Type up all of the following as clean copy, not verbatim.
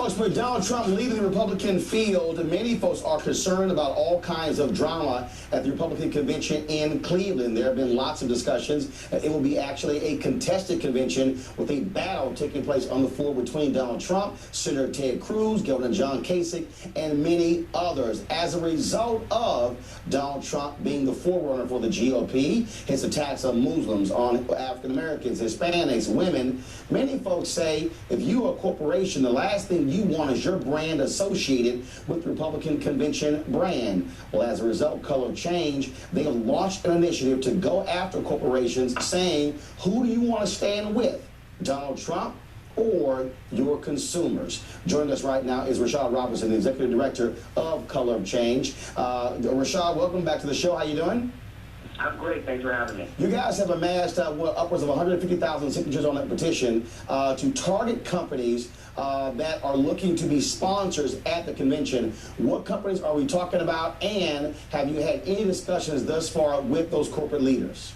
folks, with Donald Trump leading the Republican field, many folks are concerned about all kinds of drama at the Republican convention in Cleveland. There have been lots of discussions. It will be actually a contested convention with a battle taking place on the floor between Donald Trump, Senator Ted Cruz, Governor John Kasich, and many others. As a result of Donald Trump being the forerunner for the GOP, his attacks on Muslims, on African Americans, Hispanics, women, many folks say if you are a corporation, the last thing you want is your brand associated with the Republican convention brand. Well, as a result, Color of Change, they have launched an initiative to go after corporations saying, who do you want to stand with, Donald Trump or your consumers? Joining us right now is Rashad Robinson, the Executive Director of Color of Change. Rashad, welcome back to the show. How you doing? I'm great. Thanks for having me. You guys have amassed upwards of 150,000 signatures on that petition to target companies that are looking to be sponsors at the convention. What companies are we talking about, and have you had any discussions thus far with those corporate leaders?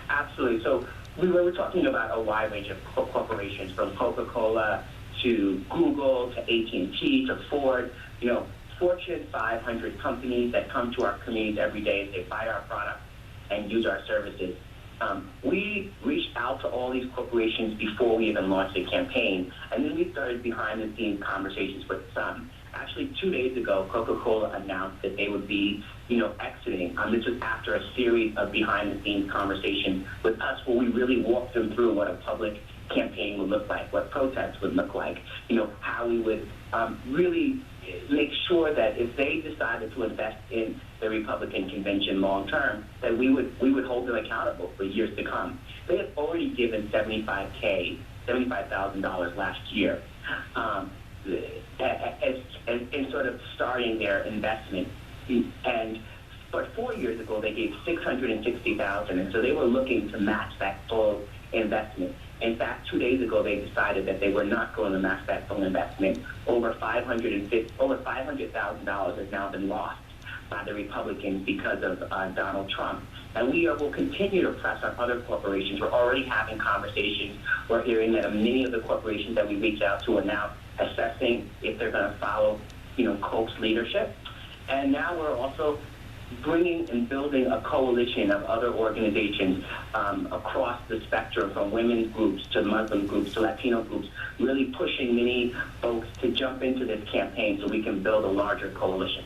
Absolutely. So we were talking about a wide range of corporations, from Coca-Cola to Google to AT&T to Ford. You know, Fortune 500 companies that come to our communities every day. They buy our products and use our services. We reached out to all these corporations before we even launched the campaign, and then we started behind-the-scenes conversations with some. Actually, 2 days ago, Coca-Cola announced that they would be, exiting. This was after a series of behind-the-scenes conversations with us, where we really walked them through what a public campaign would look like, what protests would look like, how we would really make sure that if they decided to invest in the Republican convention long term, that we would hold them accountable for years to come. They have already given $75,000 last year in sort of starting their investment. But 4 years ago, they gave $660,000, and so they were looking to match that full investment. In fact, 2 days ago, they decided that they were not going to match that full investment. Over $500,000 has now been lost by the Republicans because of Donald Trump. And we will continue to press on other corporations. We're already having conversations. We're hearing that many of the corporations that we reach out to are now assessing if they're going to follow, Koch's leadership. And now we're also bringing and building a coalition of other organizations across the spectrum, from women's groups to Muslim groups to Latino groups, really pushing many folks to jump into this campaign so we can build a larger coalition.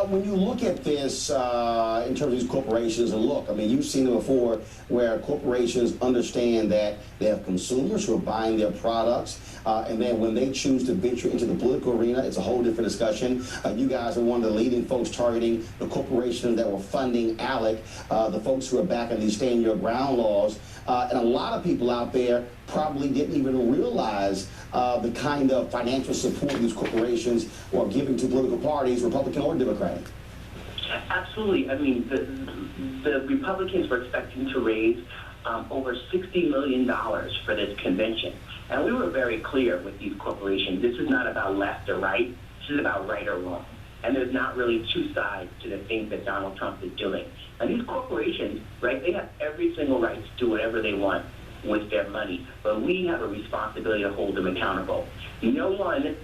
When you look at this in terms of these corporations, and look, I mean, you've seen it before where corporations understand that they have consumers who are buying their products, and then when they choose to venture into the political arena, it's a whole different discussion. You guys are one of the leading folks targeting the corporations that were funding ALEC, the folks who are backing these Stand Your Ground laws, and a lot of people out there probably didn't even realize the kind of financial support these corporations were giving to political parties, Republican or Democratic. Absolutely. I mean, the Republicans were expecting to raise over $60 million for this convention. And we were very clear with these corporations. This is not about left or right. This is about right or wrong. And there's not really two sides to the things that Donald Trump is doing. And these corporations, right, they have every single right to do whatever they want with their money. But we have a responsibility to hold them accountable. No one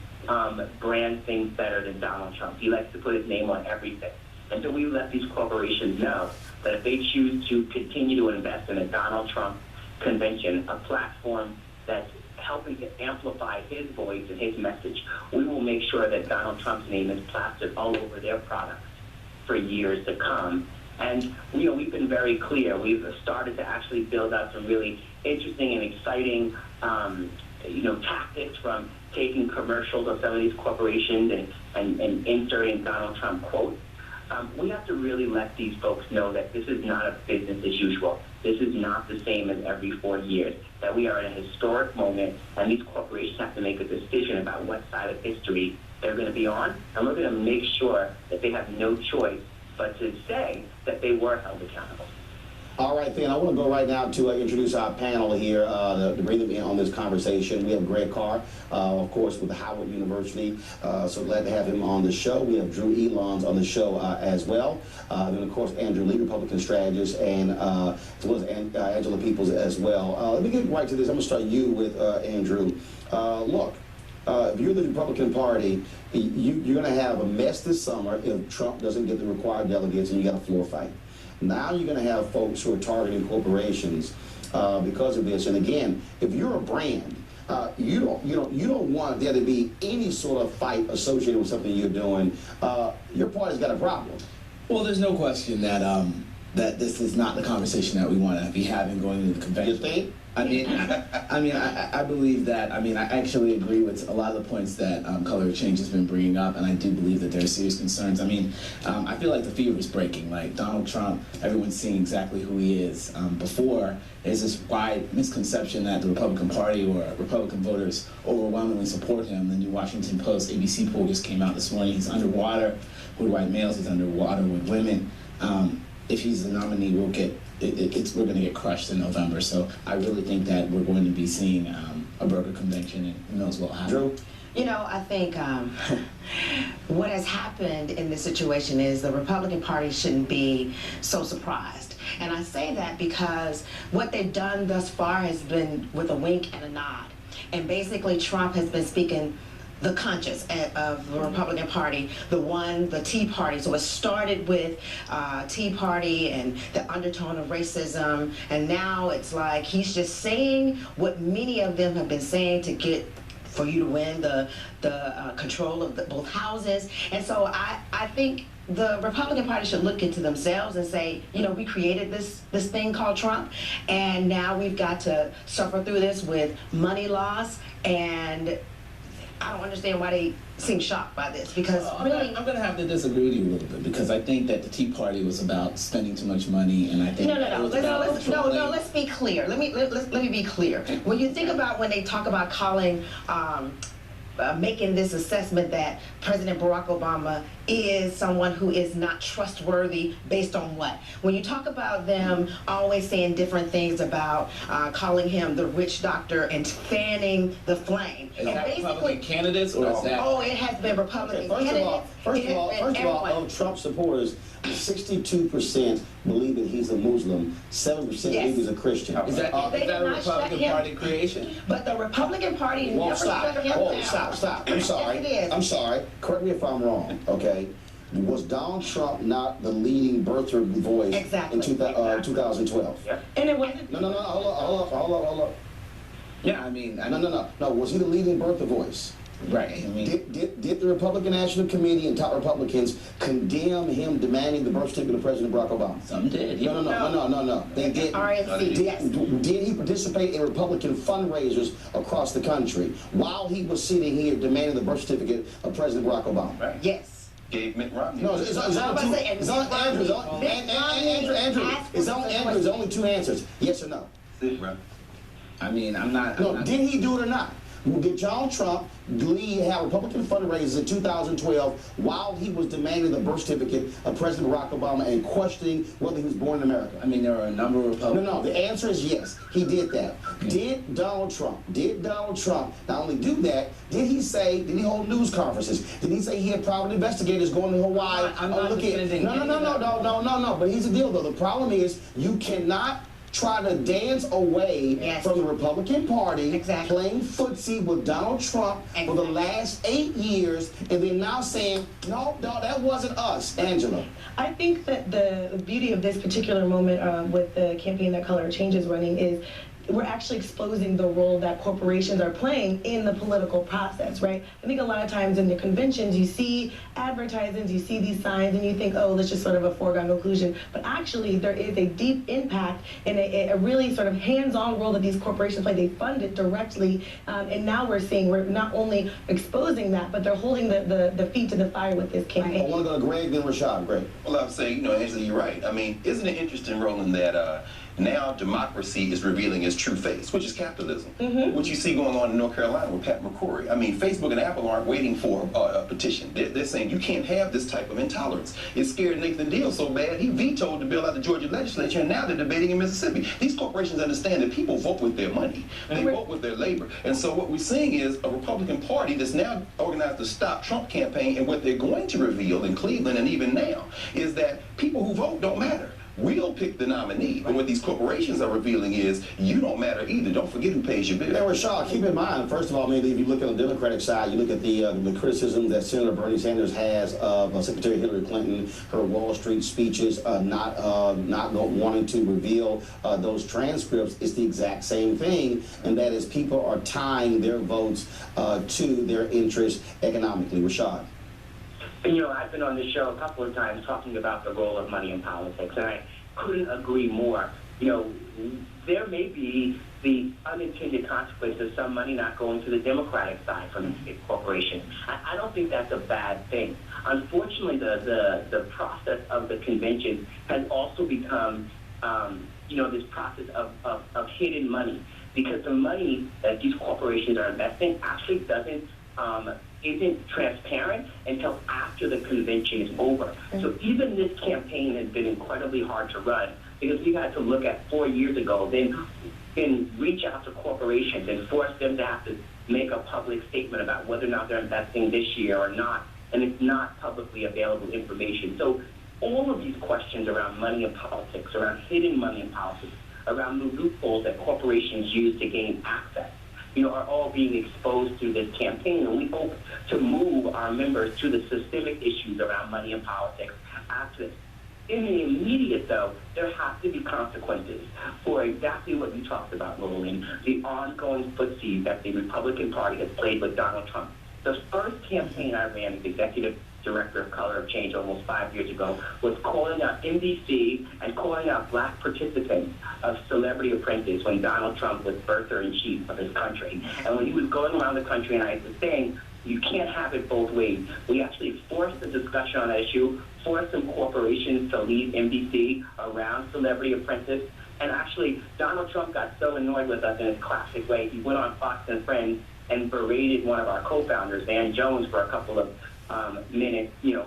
brands things better than Donald Trump. He likes to put his name on everything. And so we let these corporations know that if they choose to continue to invest in a Donald Trump convention, a platform that's helping to amplify his voice and his message, we will make sure that Donald Trump's name is plastered all over their products for years to come. And, we've been very clear. We've started to actually build out some really interesting and exciting, tactics, from taking commercials of some of these corporations and inserting Donald Trump quotes. We have to really let these folks know that this is not a business as usual. This is not the same as every 4 years, that we are in a historic moment, and these corporations have to make a decision about what side of history they're going to be on, and we're going to make sure that they have no choice but to say that they were held accountable. All right, then, I want to go right now to introduce our panel here to bring them in on this conversation. We have Greg Carr, of course, with Howard University. So glad to have him on the show. We have Drew Elons on the show as well. Then, of course, Andrew Lee, Republican strategist, and as well as Angela Peoples as well. Let me get right to this. I'm going to start you with Andrew. Look, if you're the Republican Party, you're going to have a mess this summer if Trump doesn't get the required delegates and you got a floor fight. Now you're going to have folks who are targeting corporations because of this. And again, if you're a brand, you don't want there to be any sort of fight associated with something you're doing. Your party's got a problem. Well, there's no question that that this is not the conversation that we want to be having going into the convention. You think? I believe that. I actually agree with a lot of the points that Color Change has been bringing up, and I do believe that there are serious concerns. I feel like the fever is breaking. Like Donald Trump, everyone's seeing exactly who he is. Before, there's this wide misconception that the Republican Party or Republican voters overwhelmingly support him. The New Washington Post ABC poll just came out this morning. He's underwater with white males. He's underwater with women. If he's the nominee, we're going to get crushed in November. So I really think that we're going to be seeing a broker convention, and who knows what will happen. Drew? You know, I think what has happened in this situation is the Republican Party shouldn't be so surprised. And I say that because what they've done thus far has been with a wink and a nod. And basically Trump has been speaking the conscience of the Republican Party, the Tea Party. So it started with Tea Party and the undertone of racism, and now it's like he's just saying what many of them have been saying to get for you to win the control of both houses. And so I think the Republican Party should look into themselves and say, you know, we created this thing called Trump, and now we've got to suffer through this with money loss. And I don't understand why they seem shocked by this, because really... I'm going to have to disagree with you a little bit, because I think that the Tea Party was about spending too much money, and I think... Let's be clear. Let me be clear. When you think about when they talk about calling... making this assessment that President Barack Obama is someone who is not trustworthy based on what? When you talk about them always saying different things about calling him the witch doctor and fanning the flame. Is that Republican candidates, or is that... Oh, it has been Republican candidates. First of all, of Trump supporters, 62% believe that he's a Muslim, 7% believe he's a Christian. Is that a Republican Party creation? But the Republican Party never shut him down. Stop. I'm sorry. Yes, it is. I'm sorry. Correct me if I'm wrong, okay? Was Donald Trump not the leading birther voice in 2012? Yeah. And it wasn't... No, hold up. Yeah, No, was he the leading birther voice? Right. Did the Republican National Committee and top Republicans condemn him demanding the birth certificate of President Barack Obama? Some did. Yeah. No. They didn't. RNC. Did he participate in Republican fundraisers across the country while he was sitting here demanding the birth certificate of President Barack Obama? Right. Yes. Gave Mitt Romney. No, it's only two answers. Yes or no? That's it, bro. I'm not... Did he do it or not? Did Donald Trump have Republican fundraisers in 2012 while he was demanding the birth certificate of President Barack Obama and questioning whether he was born in America? there are a number of Republicans... No, the answer is yes, he did that. Okay. Did Donald Trump not only do that, did he hold news conferences? Did he say he had private investigators going to Hawaii? I'm not defending... No, but here's the deal, though. The problem is you cannot try to dance away from the Republican Party playing footsie with Donald Trump for the last 8 years, and then now saying, no, that wasn't us. Angela. I think that the beauty of this particular moment with the campaign that Color Change is running is we're actually exposing the role that corporations are playing in the political process, right? I think a lot of times in the conventions, you see advertisements, you see these signs, and you think, oh, that's just sort of a foregone conclusion. But actually, there is a deep impact and a really sort of hands-on role that these corporations play. They fund it directly, and now we're not only exposing that, but they're holding the feet to the fire with this campaign. I want to go to Greg, then Rashad. Greg. Well, I would say, Angela, you're right. Isn't it interesting, Roland, that now democracy is revealing its true face, which is capitalism. Mm-hmm. What you see going on in North Carolina with Pat McCrory. Facebook and Apple aren't waiting for a petition. They're saying you can't have this type of intolerance. It scared Nathan Deal so bad, he vetoed the bill out of the Georgia legislature, and now they're debating in Mississippi. These corporations understand that people vote with their money. They vote with their labor. And so what we're seeing is a Republican Party that's now organized the Stop Trump campaign, and what they're going to reveal in Cleveland and even now is that people who vote don't matter. we'll pick the nominee. But what these corporations are revealing is you don't matter either. Don't forget who pays your bill. Now, Rashad, keep in mind, first of all, maybe if you look at the Democratic side, you look at the criticism that Senator Bernie Sanders has of Secretary Hillary Clinton, her Wall Street speeches, not wanting to reveal those transcripts. It's the exact same thing, and that is people are tying their votes to their interests economically. Rashad. And, you know, I've been on this show a couple of times talking about the role of money in politics, and I couldn't agree more. You know, there may be the unintended consequence of some money not going to the Democratic side from the big corporation. I don't think that's a bad thing. Unfortunately, the process of the convention has also become, you know, this process of hidden money, because the money that these corporations are investing actually isn't transparent until after the convention is over. So even this campaign has been incredibly hard to run, because we had to look at 4 years ago, then reach out to corporations and force them to have to make a public statement about whether or not they're investing this year or not, and it's not publicly available information. So all of these questions around money in politics, around hidden money in politics, around the loopholes that corporations use to gain access, you know, are all being exposed through this campaign, and we hope to move our members to the systemic issues around money in politics after this. In the immediate, though, there have to be consequences for exactly what you talked about, Roland, the ongoing footsie that the Republican Party has played with Donald Trump. The first campaign I ran as executive director of Color of Change almost 5 years ago was calling out NBC and calling out black participants of Celebrity Apprentice when Donald Trump was birther-in-chief of his country. And when he was going around the country, and I was saying, you can't have it both ways. We actually forced the discussion on that issue, forced some corporations to leave NBC around Celebrity Apprentice. And actually, Donald Trump got so annoyed with us in his classic way, he went on Fox and Friends and berated one of our co-founders, Van Jones, for a couple of minutes, you know,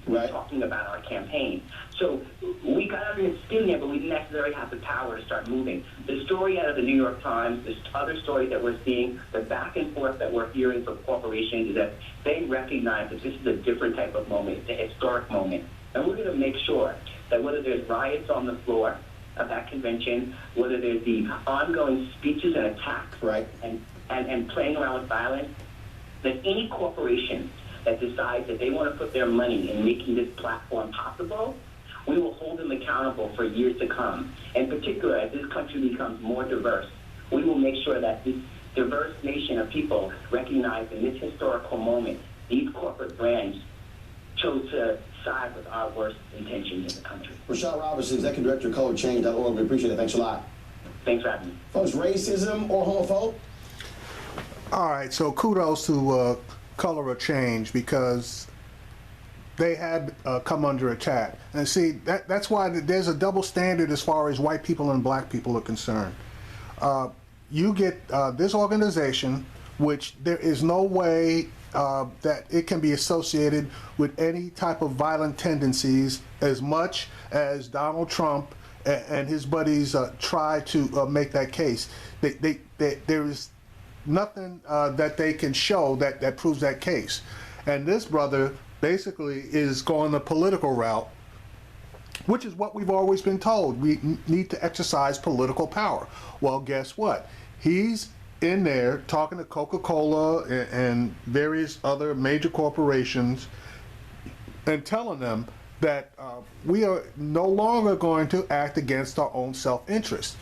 right, talking about our campaign. So we got under his skin there, but we didn't necessarily have the power to start moving. The story out of the New York Times, the other stories that we're seeing, the back and forth that we're hearing from corporations is that they recognize that this is a different type of moment. It's a historic moment. And we're going to make sure that whether there's riots on the floor of that convention, whether there's the ongoing speeches and attacks, right, and playing around with violence, that any corporation that decides that they want to put their money in making this platform possible, we will hold them accountable for years to come. In particular, as this country becomes more diverse, we will make sure that this diverse nation of people recognize in this historical moment, these corporate brands chose to side with our worst intentions in the country. Rashad Robinson, Executive Director of ColorChange.org. We appreciate it. Thanks a lot. Thanks for having me. Folks, racism or homophobe? All right, so kudos to Color of Change, because they had come under attack. And see, that's why there's a double standard as far as white people and black people are concerned. You get this organization, which there is no way that it can be associated with any type of violent tendencies, as much as Donald Trump and his buddies try to make that case. There is nothing that they can show that proves that case. And this brother basically is going the political route, which is what we've always been told. We need to exercise political power. Well, guess what? He's in there talking to Coca-Cola and various other major corporations and telling them that we are no longer going to act against our own self-interest.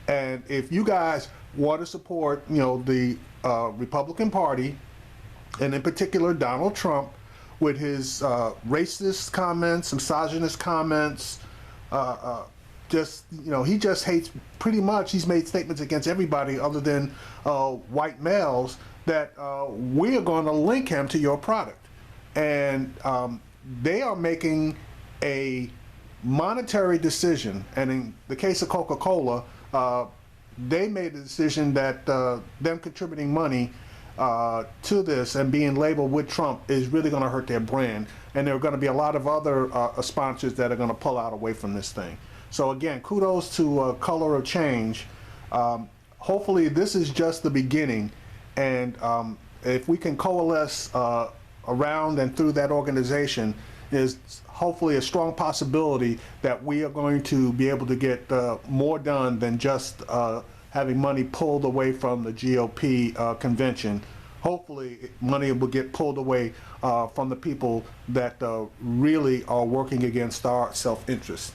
And if you guys want to support, you know, the Republican Party, and in particular Donald Trump, with his racist comments, misogynist comments, just, you know, he just hates, pretty much, he's made statements against everybody other than white males, that we are going to link him to your product. And they are making a monetary decision, and in the case of Coca-Cola, they made the decision that them contributing money to this and being labeled with Trump is really going to hurt their brand. And there are going to be a lot of other sponsors that are going to pull out away from this thing. So again, kudos to Color of Change. Hopefully this is just the beginning, and if we can coalesce around and through that organization, there's hopefully a strong possibility that we are going to be able to get more done than just having money pulled away from the GOP convention. Hopefully, money will get pulled away from the people that really are working against our self-interest.